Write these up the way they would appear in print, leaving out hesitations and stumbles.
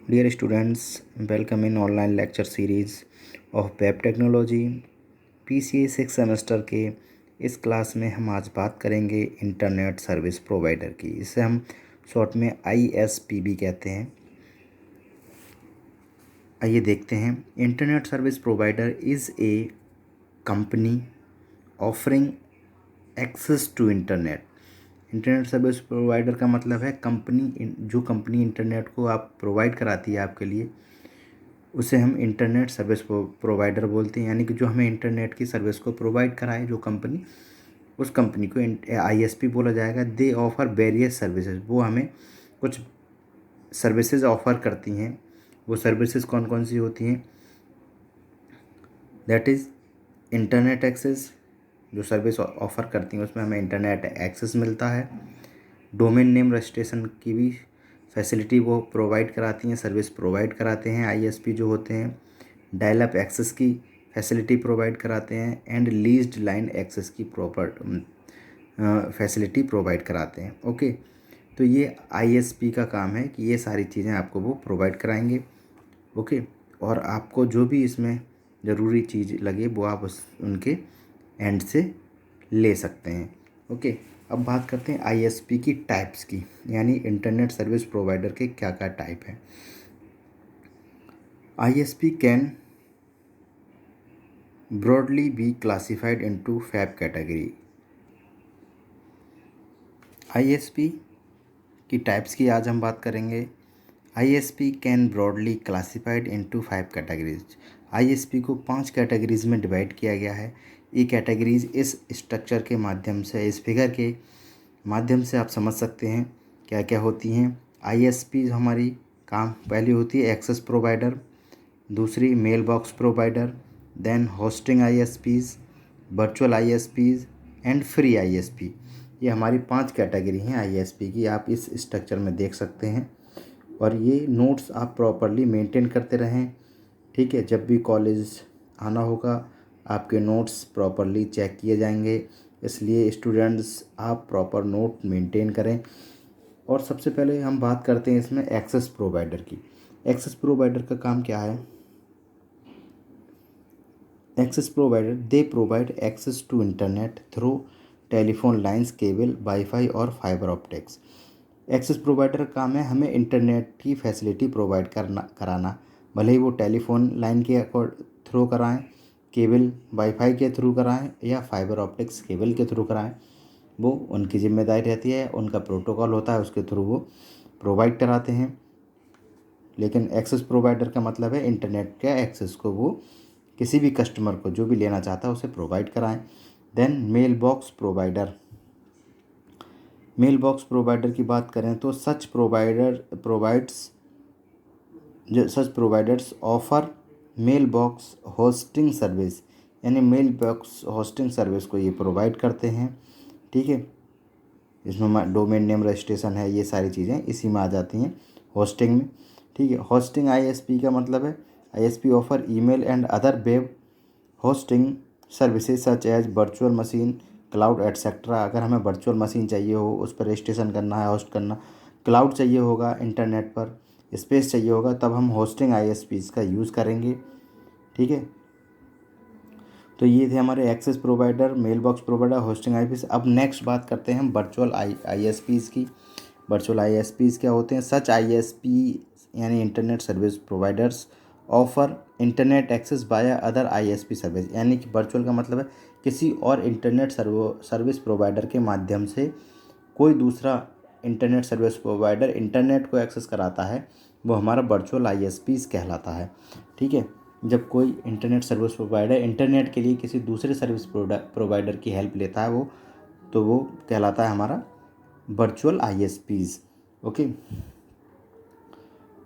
Dear students, welcome in online lecture series of web technology PCA 6 semester के इस class में हम आज बात करेंगे इंटरनेट सर्विस प्रोवाइडर की। इसे हम शॉर्ट में ISP भी कहते हैं। आइए देखते हैं। Internet service provider is a company offering access to internet. Internet service provider का मतलब है जो कंपनी इंटरनेट को आप प्रोवाइड कराती है आपके लिए, उसे हम इंटरनेट सर्विस प्रोवाइडर बोलते हैं। यानी कि जो हमें इंटरनेट की सर्विस को प्रोवाइड कराए जो कंपनी, उस कंपनी को ISP बोला जाएगा। दे ऑफर वेरियस सर्विसेज, वो हमें कुछ सर्विसेज ऑफर करती हैं। वो सर्विसेज कौन कौन सी होती हैं? That is internet access. जो सर्विस ऑफ़र करती हैं उसमें हमें इंटरनेट एक्सेस मिलता है। डोमेन नेम रजिस्ट्रेशन की भी फैसिलिटी वो प्रोवाइड कराती हैं, सर्विस प्रोवाइड कराते हैं ISP जो होते हैं। डायल अप एक्सेस की फैसिलिटी प्रोवाइड कराते हैं एंड लीज्ड लाइन एक्सेस की फैसिलिटी प्रोवाइड कराते हैं। ओके, तो ये ISP का काम है कि ये सारी चीज़ें आपको वो प्रोवाइड कराएंगे। ओके, और आपको जो भी इसमें ज़रूरी चीज़ लगे वो आप उनके एंड से ले सकते हैं। ओके, अब बात करते हैं ISP की टाइप्स की, यानी इंटरनेट सर्विस प्रोवाइडर के क्या क्या टाइप हैं। ISP can broadly be classified into 5 category. ISP की टाइप्स की आज हम बात करेंगे। ISP can broadly classified into 5 categories. ISP को 5 कैटेगरीज में डिवाइड किया गया है। ये कैटेगरीज इस स्ट्रक्चर के माध्यम से, इस फिगर के माध्यम से आप समझ सकते हैं क्या क्या होती हैं। ISP हमारी काम पहली होती है एक्सेस प्रोवाइडर, दूसरी mail box provider, then hosting ISPs, virtual ISPs and free ISP। ये हमारी 5 कैटेगरी हैं ISP की, आप इस स्ट्रक्चर में देख सकते हैं। और ये नोट्स आप प्रॉपरली मेंटेन करते रहें, ठीक है। जब भी कॉलेज आना होगा आपके नोट्स प्रॉपरली चेक किए जाएंगे, इसलिए स्टूडेंट्स आप प्रॉपर नोट मेंटेन करें। और सबसे पहले हम बात करते हैं इसमें एक्सेस प्रोवाइडर की। एक्सेस प्रोवाइडर का काम क्या है? Access provider they provide access to internet through telephone lines, cable, wifi और फाइबर ऑप्टिक्स। एक्सेस प्रोवाइडर का काम है हमें इंटरनेट की फैसिलिटी प्रोवाइड कराना, भले ही वो टेलीफोन लाइन के थ्रू कराएं, केबल वाईफाई के थ्रू कराएं या फाइबर ऑप्टिक्स केबल के थ्रू कराएं, वो उनकी जिम्मेदारी रहती है। उनका प्रोटोकॉल होता है, उसके थ्रू वो प्रोवाइड कराते हैं। लेकिन एक्सेस प्रोवाइडर का मतलब है इंटरनेट के एक्सेस को वो किसी भी कस्टमर को जो भी लेना चाहता है उसे प्रोवाइड कराएं। Then mail box provider. Mail box provider की बात करें तो such providers offer mail box hosting service, यानी मेल बॉक्स होस्टिंग सर्विस को ये प्रोवाइड करते हैं, ठीक है। इसमें डोमेन नेम रजिस्ट्रेशन है, ये सारी चीज़ें इसी में आ जाती हैं होस्टिंग में, ठीक है। होस्टिंग ISP का मतलब है ISP offer email and other web hosting services such as virtual machine, cloud etcetera. अगर हमें वर्चुअल मशीन चाहिए हो, उस पर रजिस्ट्रेशन करना है, होस्ट करना, क्लाउड चाहिए होगा, इंटरनेट पर स्पेस चाहिए होगा, तब हम होस्टिंग ISPs का यूज़ करेंगे, ठीक है। तो ये थे हमारे access provider, mail box provider, hosting ISPs। अब नेक्स्ट बात करते हैं हम वर्चुअल ISPs की। वर्चुअल ISPs क्या होते हैं? सच ISP यानी internet service providers offer internet access by other ISP service. यानी कि वर्चुअल का मतलब है किसी और इंटरनेट सर्विस प्रोवाइडर के माध्यम से कोई दूसरा इंटरनेट सर्विस प्रोवाइडर इंटरनेट को एक्सेस कराता है, वो हमारा वर्चुअल ISPs कहलाता है, ठीक है। जब कोई इंटरनेट सर्विस प्रोवाइडर इंटरनेट के लिए किसी दूसरे सर्विस प्रोवाइडर की हेल्प लेता है तो वो कहलाता है हमारा वर्चुअल ISPs। ओके,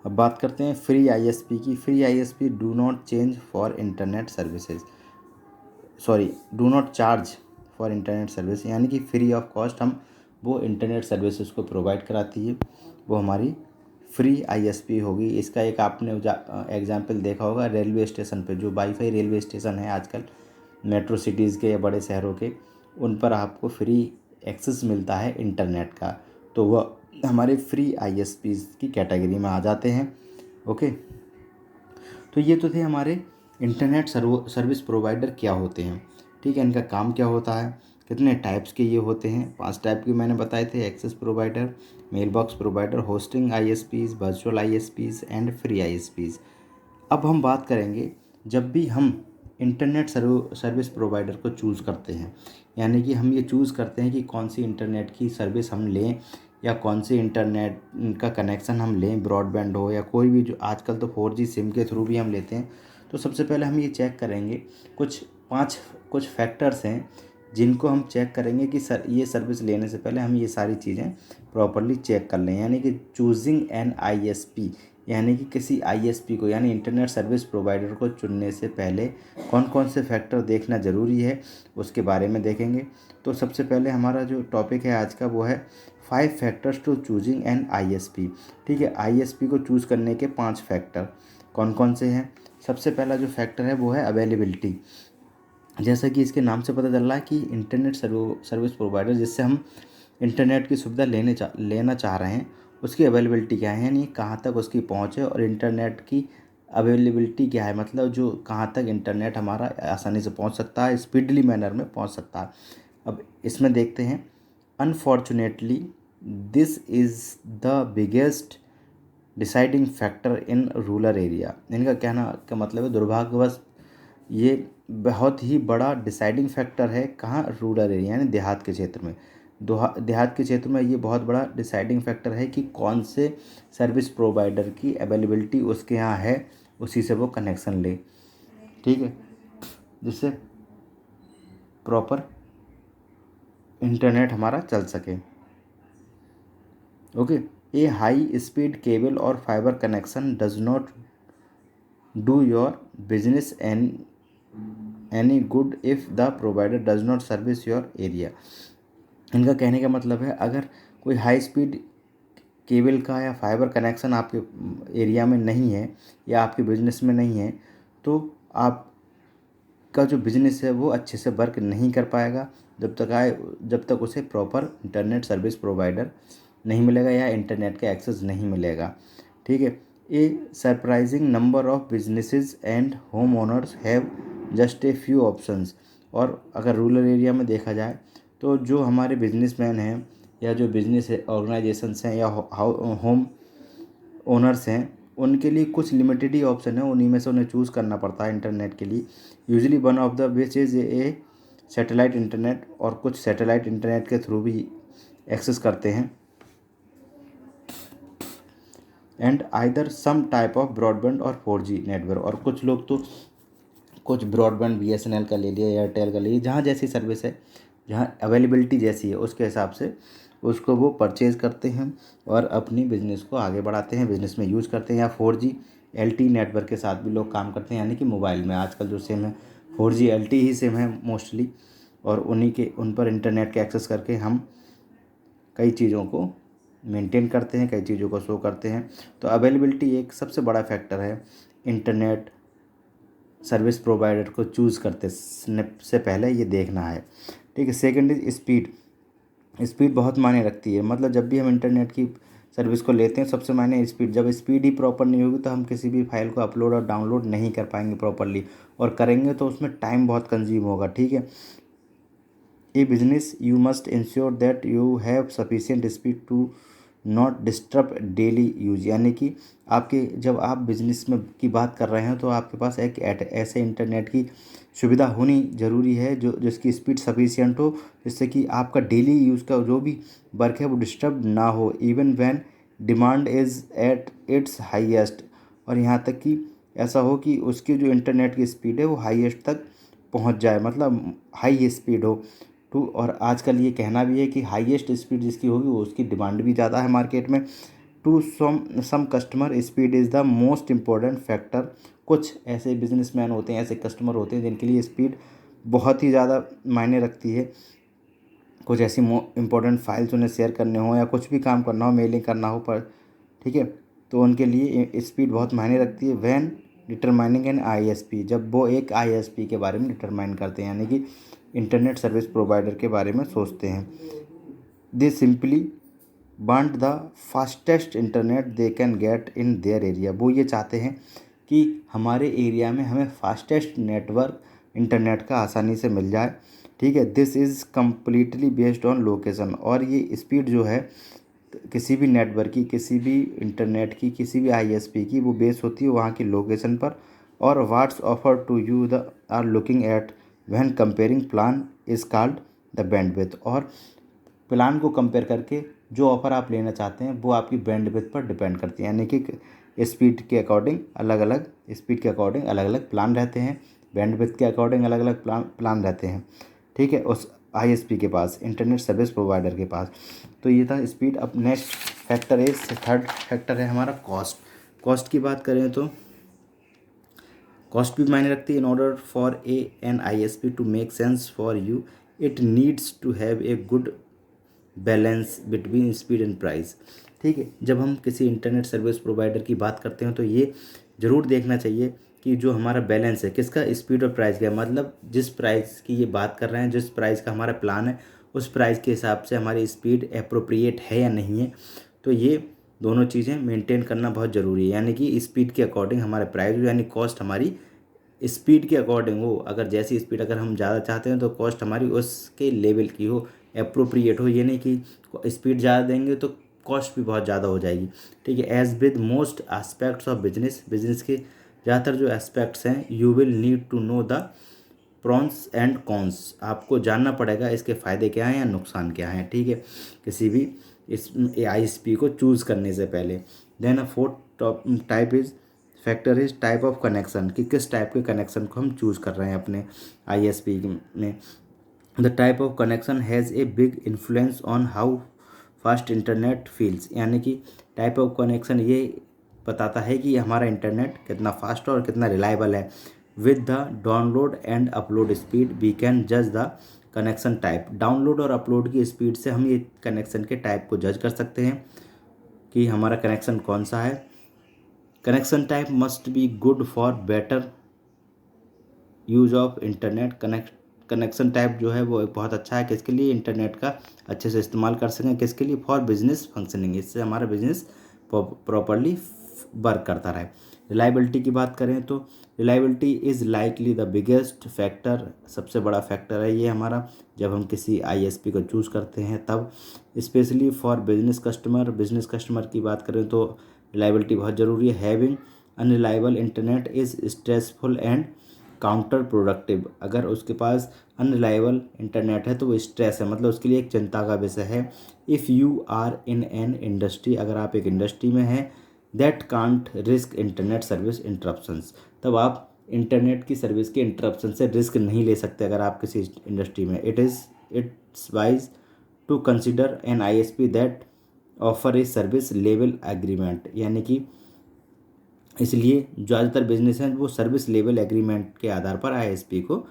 अब बात करते हैं फ्री ISP की। Free ISP do not charge for internet service, यानी कि फ्री ऑफ कॉस्ट हम वो इंटरनेट सर्विसेज को प्रोवाइड कराती है, वो हमारी फ्री ISP होगी। इसका एक आपने एग्जाम्पल देखा होगा रेलवे स्टेशन पे, जो वाईफाई रेलवे स्टेशन है आजकल मेट्रो सिटीज़ के या बड़े शहरों के, उन पर आपको फ्री एक्सेस मिलता है इंटरनेट का, तो वह हमारे फ्री ISPs की कैटेगरी में आ जाते हैं। ओके, तो ये तो थे हमारे इंटरनेट सर्विस प्रोवाइडर क्या होते हैं। ठीक है, इनका काम क्या होता है, कितने टाइप्स के ये होते हैं। 5 टाइप के मैंने बताए थे, access provider, mail box provider, hosting ISPs, virtual ISPs and free ISPs. अब हम बात करेंगे जब भी हम इंटरनेट सर्विस प्रोवाइडर को चूज़ करते हैं, यानी कि हम ये चूज़ करते हैं कि कौन सी इंटरनेट की सर्विस हम लें या कौन से इंटरनेट का कनेक्शन हम लें, ब्रॉडबैंड हो या कोई भी, जो आजकल तो 4G सिम के थ्रू भी हम लेते हैं। तो सबसे पहले हम ये चेक करेंगे, कुछ 5 कुछ फैक्टर्स हैं जिनको हम चेक करेंगे कि ये सर्विस लेने से पहले हम ये सारी चीज़ें प्रॉपरली चेक कर लें। यानी कि चूजिंग एन आईएसपी, यानी कि किसी आईएसपी को यानी इंटरनेट सर्विस प्रोवाइडर को चुनने से पहले कौन कौन से फैक्टर देखना ज़रूरी है उसके बारे में देखेंगे। तो सबसे पहले हमारा जो टॉपिक है आज का वो है 5 factors to choosing an ISP. ठीक है, आईएसपी को चूज़ करने के 5 फैक्टर कौन कौन से हैं। सबसे पहला जो फैक्टर है वो है अवेलेबिलिटी। जैसा कि इसके नाम से पता चल रहा है कि इंटरनेट सर्विस प्रोवाइडर जिससे हम इंटरनेट की सुविधा लेना चाह रहे हैं उसकी अवेलेबिलिटी क्या है, यानी कहाँ तक उसकी पहुँच है, और इंटरनेट की अवेलेबिलिटी क्या है, मतलब जो कहाँ तक इंटरनेट हमारा आसानी से पहुँच सकता है, स्पीडली मैनर में पहुँच सकता है। अब इसमें देखते हैं, unfortunately this is the biggest deciding factor in rural area. इनका कहना का मतलब है, दुर्भाग्यवश ये बहुत ही बड़ा डिसाइडिंग फैक्टर है कहाँ, रूरल एरिया यानी देहात के क्षेत्र में। देहात के क्षेत्र में ये बहुत बड़ा डिसाइडिंग फैक्टर है कि कौन से सर्विस प्रोवाइडर की अवेलेबिलिटी उसके यहाँ है, उसी से वो कनेक्शन ले। ठीक है, जिससे प्रॉपर इंटरनेट हमारा चल सके। ओके, ए हाई स्पीड केबल और fibre connection does not do your business any good if the provider does not service your area. इनका कहने का मतलब है, अगर कोई हाई स्पीड केबल का या फाइबर कनेक्शन आपके एरिया में नहीं है या आपके बिजनेस में नहीं है, तो आपका जो बिजनेस है वो अच्छे से वर्क नहीं कर पाएगा जब तक उसे प्रॉपर इंटरनेट सर्विस प्रोवाइडर नहीं मिलेगा या इंटरनेट का एक्सेस नहीं मिलेगा। ठीक है, a surprising number of businesses and home owners have just a few options. और अगर रूरल एरिया में देखा जाए तो जो हमारे बिजनेसमैन हैं या जो बिजनेस ऑर्गेनाइजेशंस हैं या होम ओनर्स हैं, उनके लिए कुछ लिमिटेड ही ऑप्शन है, उन्हीं में से उन्हें चूज़ करना पड़ता है इंटरनेट के लिए। Usually one of the which is a satellite internet, और कुछ सैटेलाइट इंटरनेट के थ्रू भी एक्सेस करते हैं, and either some type of broadband और 4G नेटवर्क। और कुछ लोग तो कुछ ब्रॉडबैंड BSNL का ले लिया, एयरटेल का ले लिया, जहाँ जैसी सर्विस है, जहाँ अवेलेबिलिटी जैसी है उसके हिसाब से उसको वो परचेज़ करते हैं और अपनी बिज़नेस को आगे बढ़ाते हैं, बिज़नेस में यूज़ करते हैं। या 4G LTE नेटवर्क के साथ भी लोग काम करते हैं, यानी कि मोबाइल में आजकल जो सिम है 4G LTE ही सिम है मोस्टली, और उन पर इंटरनेट के एक्सेस करके हम कई चीज़ों को मेंटेन करते हैं, कई चीज़ों को शो करते हैं। तो अवेलेबिलिटी एक सबसे बड़ा फैक्टर है इंटरनेट सर्विस प्रोवाइडर को चूज़ करते से पहले ये देखना है। ठीक है, सेकंड इज स्पीड। स्पीड बहुत मायने रखती है, मतलब जब भी हम इंटरनेट की सर्विस को लेते हैं सबसे मायने स्पीड। जब स्पीड ही प्रॉपर नहीं होगी तो हम किसी भी फाइल को अपलोड और डाउनलोड नहीं कर पाएंगे प्रॉपरली, और करेंगे तो उसमें टाइम बहुत कंज्यूम होगा। ठीक है, a business you must ensure that you have sufficient speed to not disturb daily use. यानी कि आपके जब आप बिजनेस में की बात कर रहे हैं तो आपके पास एक ऐसे इंटरनेट की सुविधा होनी ज़रूरी है जिसकी स्पीड सफिशिएंट हो, जिससे कि आपका डेली यूज़ का जो भी वर्क है वो डिस्टर्ब ना हो, even when demand is at its highest. और यहाँ तक कि ऐसा हो कि उसकी जो इंटरनेट की स्पीड है वो हाईएस्ट तक पहुँच जाए, मतलब हाई स्पीड हो टू। और आजकल ये कहना भी है कि हाईएस्ट स्पीड जिसकी होगी वो उसकी डिमांड भी ज़्यादा है मार्केट में। To some customer speed is the most important factor. कुछ ऐसे बिजनेसमैन होते हैं, ऐसे कस्टमर होते हैं जिनके लिए स्पीड बहुत ही ज़्यादा मायने रखती है। कुछ ऐसी इम्पोर्टेंट फाइल्स उन्हें शेयर करने हो या कुछ भी काम करना हो, मेलिंग करना हो पर, ठीक है, तो उनके लिए स्पीड बहुत मायने रखती है। व्हेन डिटरमाइनिंग एन आईएसपी, जब वो एक आईएसपी के बारे में डिटरमाइन करते हैं, यानी कि इंटरनेट सर्विस प्रोवाइडर के बारे में सोचते हैं। दे simply want the fastest internet they can get in their area. वो ये चाहते हैं कि हमारे एरिया में हमें फास्टेस्ट नेटवर्क इंटरनेट का आसानी से मिल जाए। ठीक है, this is completely based on location. और ये स्पीड जो है किसी भी नेटवर्क की, किसी भी इंटरनेट की, किसी भी आईएसपी की, वो बेस होती है वहाँ की लोकेशन पर। और what's offer to you the are looking at when comparing plan is called the bandwidth. और प्लान को कंपेयर करके जो ऑफ़र आप लेना चाहते हैं वो आपकी बैंडविड्थ पर डिपेंड करती है। यानी कि स्पीड के अकॉर्डिंग अलग अलग स्पीड के अकॉर्डिंग अलग अलग प्लान रहते हैं, बैंडविड्थ के अकॉर्डिंग अलग अलग प्लान रहते हैं। ठीक है, उस आईएसपी के पास, इंटरनेट सर्विस प्रोवाइडर के पास। तो ये था स्पीड। अब next factor is, third factor है हमारा कॉस्ट। कॉस्ट की बात करें तो कॉस्ट भी मायने रखती है। In order for an ISP to make sense for you, it needs to have a good balance between speed and price. ठीक है, जब हम किसी इंटरनेट सर्विस प्रोवाइडर की बात करते हैं तो ये ज़रूर देखना चाहिए कि जो हमारा बैलेंस है किसका, स्पीड और प्राइस का। मतलब जिस प्राइस की ये बात कर रहे हैं, जिस प्राइस का हमारा प्लान है, उस प्राइस के हिसाब से हमारी स्पीड अप्रोप्रिएट है या नहीं है। तो ये दोनों चीज़ें मेंटेन करना बहुत ज़रूरी है। यानी कि स्पीड के अकॉर्डिंग हमारा प्राइस, यानी कॉस्ट हमारी स्पीड के अकॉर्डिंग हो। अगर जैसी स्पीड अगर हम ज़्यादा चाहते हैं तो कॉस्ट हमारी उसके लेवल की हो, अप्रोप्रिएट हो। ये नहीं कि स्पीड ज़्यादा देंगे तो कॉस्ट भी बहुत ज़्यादा हो जाएगी। ठीक है, as with most aspects of business के ज़्यादातर जो एस्पेक्ट्स हैं, you will need to know the pros and cons. आपको जानना पड़ेगा इसके फ़ायदे क्या हैं या नुकसान क्या हैं। ठीक है, किसी भी इस आईएसपी को चूज़ करने से पहले। Then a fourth type is factor is type of connection, कि किस टाइप के कनेक्शन को हम चूज़ कर रहे हैं अपने आईएसपी में। The type of connection has a big influence on how fast internet feels. यानी कि टाइप ऑफ कनेक्शन ये बताता है कि हमारा इंटरनेट कितना फास्ट और कितना रिलायबल है। With the download and upload speed we can जज द कनेक्शन टाइप। डाउनलोड और अपलोड की स्पीड से हम ये कनेक्शन के टाइप को जज कर सकते हैं कि हमारा कनेक्शन कौन सा है। Connection type must be good for better use of internet. Connection type जो है वो एक बहुत अच्छा है, किसके लिए, इंटरनेट का अच्छे से इस्तेमाल कर सकें। किसके लिए, फॉर बिजनेस फंक्शनिंग, इससे हमारा बिजनेस प्रॉपरली वर्क करता रहे। रिलायबिलिटी की बात करें तो reliability is likely the biggest factor, सबसे बड़ा फैक्टर है ये हमारा जब हम किसी आईएसपी को चूज़ करते हैं तब। स्पेशली फॉर बिजनेस कस्टमर की बात करें तो रिलायबिलिटी बहुत ज़रूरी है। Having unreliable internet is stressful and counter productive. अगर उसके पास अनरिलायबल इंटरनेट है तो वो स्ट्रेस है, मतलब उसके लिए एक चिंता का विषय है। If you are in an industry, अगर आप एक इंडस्ट्री में हैं, that can't risk internet service interruptions, तब आप इंटरनेट की सर्विस के इंटरप्शन से रिस्क नहीं ले सकते अगर आप किसी इंडस्ट्री में। It's wise to consider an ISP that offer a service level agreement. यानी कि इसलिए ज़्यादातर बिजनेस हैं वो सर्विस लेवल एग्रीमेंट के आधार पर आईएसपी को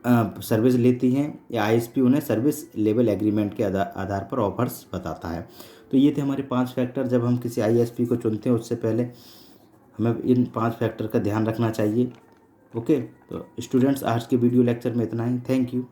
सर्विस लेती हैं, या आईएसपी उन्हें सर्विस लेवल एग्रीमेंट के आधार पर ऑफर्स बताता है। तो ये थे हमारे 5 फैक्टर। जब हम किसी आईएसपी को चुनते हैं उससे पहले हमें इन 5 फैक्टर का ध्यान रखना चाहिए। ओके, तो स्टूडेंट्स आज के वीडियो लेक्चर में इतना ही। Thank you.